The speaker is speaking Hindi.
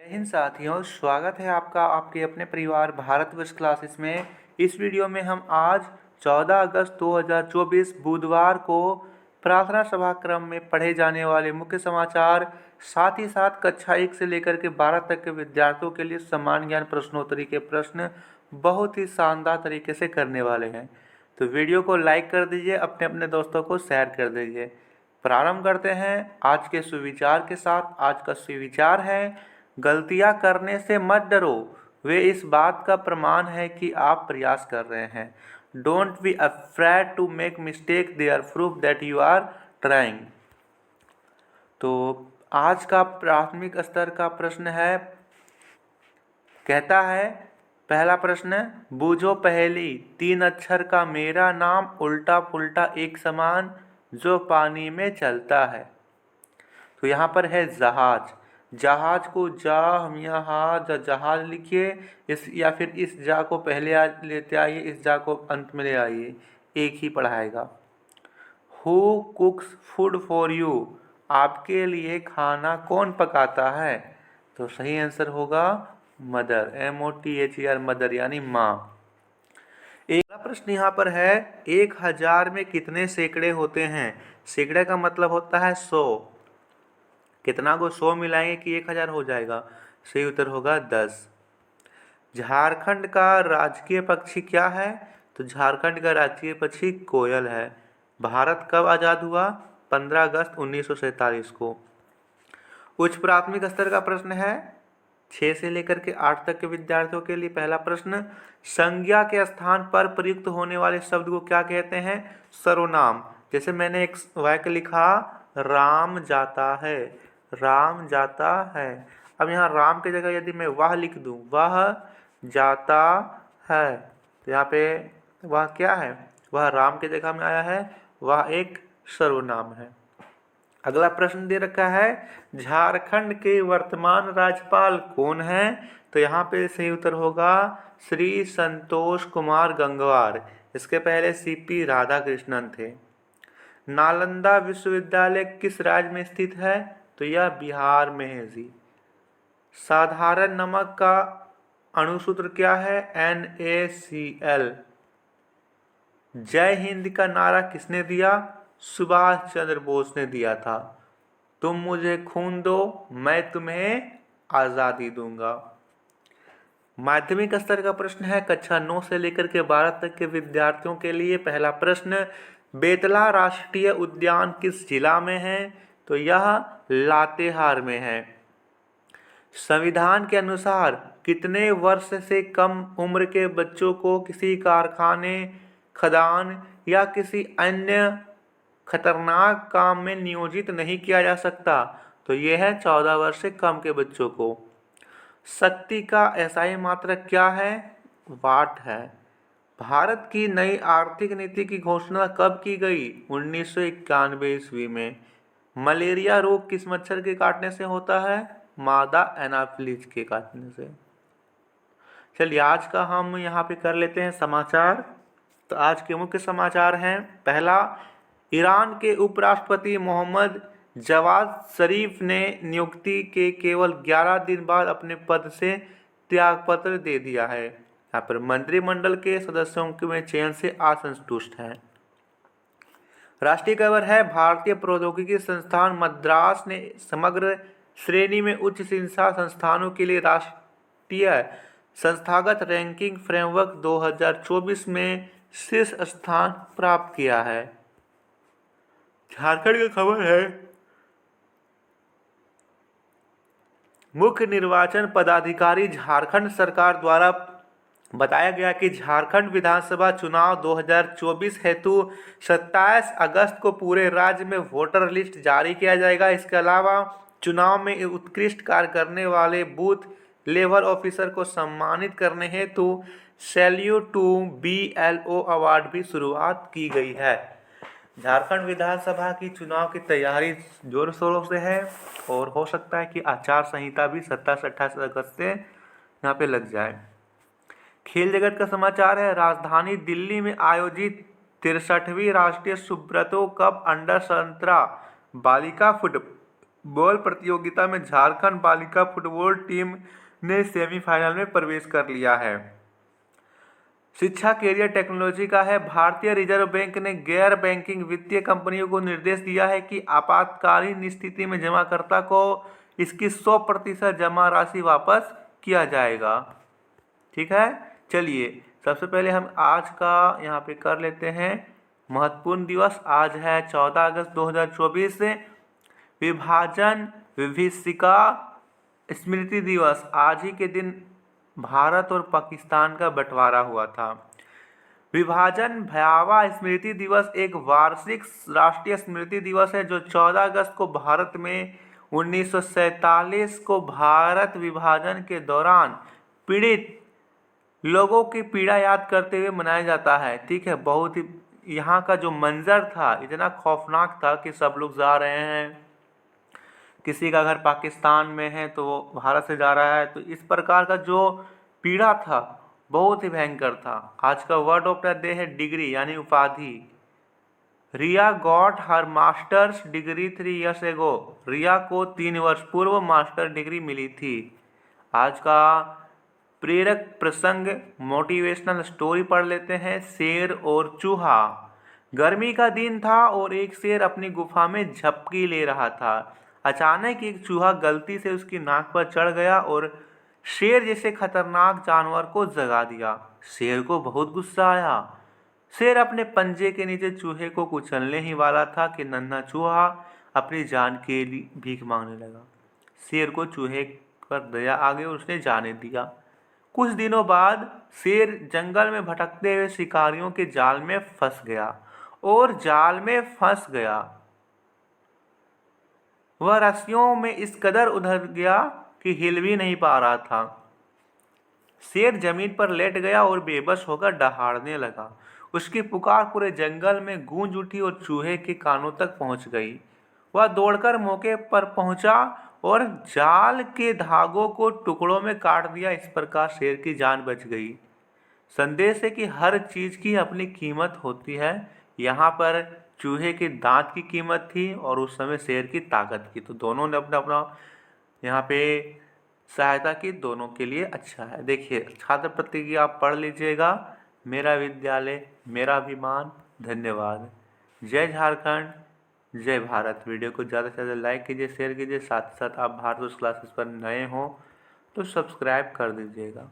जय हिंद साथियों, स्वागत है आपका आपके अपने परिवार भारतवर्ष क्लासेस में। इस वीडियो में हम आज 14 अगस्त 2024 बुधवार को प्रार्थना सभा क्रम में पढ़े जाने वाले मुख्य समाचार, साथ ही साथ कक्षा 1 से लेकर के 12 तक के विद्यार्थियों के लिए सामान्य ज्ञान प्रश्नोत्तरी के प्रश्न बहुत ही शानदार तरीके से करने वाले हैं। तो वीडियो को लाइक कर दीजिए, अपने अपने दोस्तों को शेयर कर दीजिए। प्रारंभ करते हैं आज के सुविचार के साथ। आज का सुविचार है, गलतियां करने से मत डरो, वे इस बात का प्रमाण है कि आप प्रयास कर रहे हैं। Don't be afraid to make mistake, they are proof that you are trying. तो आज का प्राथमिक स्तर का प्रश्न है, कहता है पहला प्रश्न, बूझो पहेली, 3 अक्षर का मेरा नाम, उल्टा पुल्टा एक समान, जो पानी में चलता है। तो यहाँ पर है जहाज। जहाज को जा हम यहाँ जहाज लिखिए, इस या फिर इस जा को पहले लेते आइए, इस जा को अंत में ले आइए, एक ही पढ़ाएगा। Who cooks food for you, आपके लिए खाना कौन पकाता है। तो सही आंसर होगा मदर, MOTHER, मदर यानी माँ। एक प्रश्न यहाँ पर है, 1000 में कितने सैकड़े होते हैं। सैकड़े का मतलब होता है 100। कितना को 100 मिलाएंगे कि 1000 हो जाएगा। सही उत्तर होगा 10। झारखंड का राजकीय पक्षी क्या है। तो झारखंड का राजकीय पक्षी कोयल है। भारत कब आज़ाद हुआ। 15 अगस्त 1947 को। उच्च प्राथमिक स्तर का प्रश्न है, 6 से लेकर के 8 तक के विद्यार्थियों के लिए। पहला प्रश्न, संज्ञा के स्थान पर प्रयुक्त होने वाले शब्द को क्या कहते हैं। सर्वनाम। जैसे मैंने एक वाक्य लिखा, राम जाता है, राम जाता है। अब यहाँ राम की जगह यदि मैं वह लिख दूं, वह जाता है, तो यहाँ पे वह क्या है, वह राम की जगह में आया है, वह एक सर्वनाम है। अगला प्रश्न दे रखा है, झारखंड के वर्तमान राज्यपाल कौन है। तो यहाँ पे सही उत्तर होगा श्री संतोष कुमार गंगवार। इसके पहले CP राधाकृष्णन थे। नालंदा विश्वविद्यालय किस राज्य में स्थित है। तो यह बिहार में है जी। साधारण नमक का अणुसूत्र क्या है। NaCl। जय हिंद का नारा किसने दिया। सुभाष चंद्र बोस ने दिया था। तुम मुझे खून दो, मैं तुम्हें आज़ादी दूंगा। माध्यमिक स्तर का प्रश्न है, कक्षा 9 से लेकर के 12 तक के विद्यार्थियों के लिए। पहला प्रश्न, बेतला राष्ट्रीय उद्यान किस जिला में है। तो यह लातेहार में है। संविधान के अनुसार कितने वर्ष से कम उम्र के बच्चों को किसी कारखाने, खदान या किसी अन्य खतरनाक काम में नियोजित नहीं किया जा सकता। तो यह है 14 वर्ष से कम के बच्चोौ को। शक्ति का SI मात्रक क्या है। वाट है। भारत की नई आर्थिक नीति की घोषणा कब की गई। 1991 ईस्वी में। मलेरिया रोग किस मच्छर के काटने से होता है। मादा एनाफिलीज के काटने से। चलिए आज का हम यहाँ पे कर लेते हैं समाचार। तो आज के मुख्य समाचार हैं, पहला, ईरान के उपराष्ट्रपति मोहम्मद जवाद शरीफ ने नियुक्ति के केवल 11 दिन बाद अपने पद से त्यागपत्र दे दिया है। यहाँ पर मंत्रिमंडल के सदस्यों में चयन से असंतुष्ट हैं। राष्ट्रीय खबर है, भारतीय प्रौद्योगिकी संस्थान मद्रास ने समग्र श्रेणी में उच्च शिक्षा संस्थानों के लिए राष्ट्रीय संस्थागत रैंकिंग फ्रेमवर्क 2024 में शीर्ष स्थान प्राप्त किया है। झारखंड की खबर है, मुख्य निर्वाचन पदाधिकारी झारखंड सरकार द्वारा बताया गया कि झारखंड विधानसभा चुनाव 2024 हेतु 27 अगस्त को पूरे राज्य में वोटर लिस्ट जारी किया जाएगा। इसके अलावा चुनाव में उत्कृष्ट कार्य करने वाले बूथ लेवल ऑफिसर को सम्मानित करने हेतु सैल्यूट टू BLO अवार्ड भी शुरुआत की गई है। झारखंड विधानसभा की चुनाव की तैयारी जोर शोरों से है और हो सकता है कि आचार संहिता भी 27 से 28 अगस्त से यहाँ पे लग जाए। खेल जगत का समाचार है, राजधानी दिल्ली में आयोजित 63वीं राष्ट्रीय सुब्रतो कप अंडर 17 बालिका बॉल प्रतियोगिता में झारखंड बालिका फुटबॉल टीम ने सेमीफाइनल में प्रवेश कर लिया है। शिक्षा कैरियर टेक्नोलॉजी का है। भारतीय रिजर्व बैंक ने गैर बैंकिंग वित्तीय कंपनियों को निर्देश दिया है कि आपातकालीन स्थिति में जमाकर्ता को इसकी 100% जमा राशि वापस किया जाएगा। ठीक है, चलिए सबसे पहले हम आज का यहाँ पे कर लेते हैं महत्वपूर्ण दिवस। आज है 14 अगस्त 2024 विभाजन विभीषिका स्मृति दिवस। आज ही के दिन भारत और पाकिस्तान का बंटवारा हुआ था। विभाजन भयावह स्मृति दिवस एक वार्षिक राष्ट्रीय स्मृति दिवस है जो 14 अगस्त को भारत में 1947 को भारत विभाजन के दौरान पीड़ित लोगों की पीड़ा याद करते हुए मनाया जाता है। ठीक है, बहुत ही यहाँ का जो मंजर था इतना खौफनाक था कि सब लोग जा रहे हैं, किसी का घर पाकिस्तान में है तो वो भारत से जा रहा है, तो इस प्रकार का जो पीड़ा था बहुत ही भयंकर था। आज का वर्ड ऑफ द डे है डिग्री यानी उपाधि। Riya got her master's degree 3 years ago। Riya को 3 वर्ष पूर्व मास्टर डिग्री मिली थी। आज का प्रेरक प्रसंग मोटिवेशनल स्टोरी पढ़ लेते हैं। शेर और चूहा। गर्मी का दिन था और एक शेर अपनी गुफा में झपकी ले रहा था। अचानक एक चूहा गलती से उसकी नाक पर चढ़ गया और शेर जैसे खतरनाक जानवर को जगा दिया। शेर को बहुत गुस्सा आया। शेर अपने पंजे के नीचे चूहे को कुचलने ही वाला था कि नन्हा चूहा अपनी जान के लिए भीख मांगने लगा। शेर को चूहे पर दया आ गई और उसने जाने दिया। कुछ दिनों बाद शेर जंगल में भटकते हुए शिकारियों के जाल में फंस गया और जाल में फंस गया। वह रस्सियों में इस कदर उलझ गया कि हिल भी नहीं पा रहा था। शेर जमीन पर लेट गया और बेबस होकर दहाड़ने लगा। उसकी पुकार पूरे जंगल में गूंज उठी और चूहे के कानों तक पहुंच गई। वह दौड़कर मौके पर पहुंचा और जाल के धागों को टुकड़ों में काट दिया। इस प्रकार शेर की जान बच गई। संदेश है कि हर चीज की अपनी कीमत होती है। यहाँ पर चूहे के दांत की कीमत थी और उस समय शेर की ताकत की, तो दोनों ने अपना अपना यहाँ पे सहायता की। दोनों के लिए अच्छा है। देखिए छात्र प्रतिज्ञा आप पढ़ लीजिएगा। मेरा विद्यालय मेरा अभिमान। धन्यवाद। जय झारखंड, जय भारत। वीडियो को ज़्यादा से ज़्यादा लाइक कीजिए, शेयर कीजिए। साथ ही साथ आप भारत क्लासेस पर नए हों तो सब्सक्राइब कर दीजिएगा।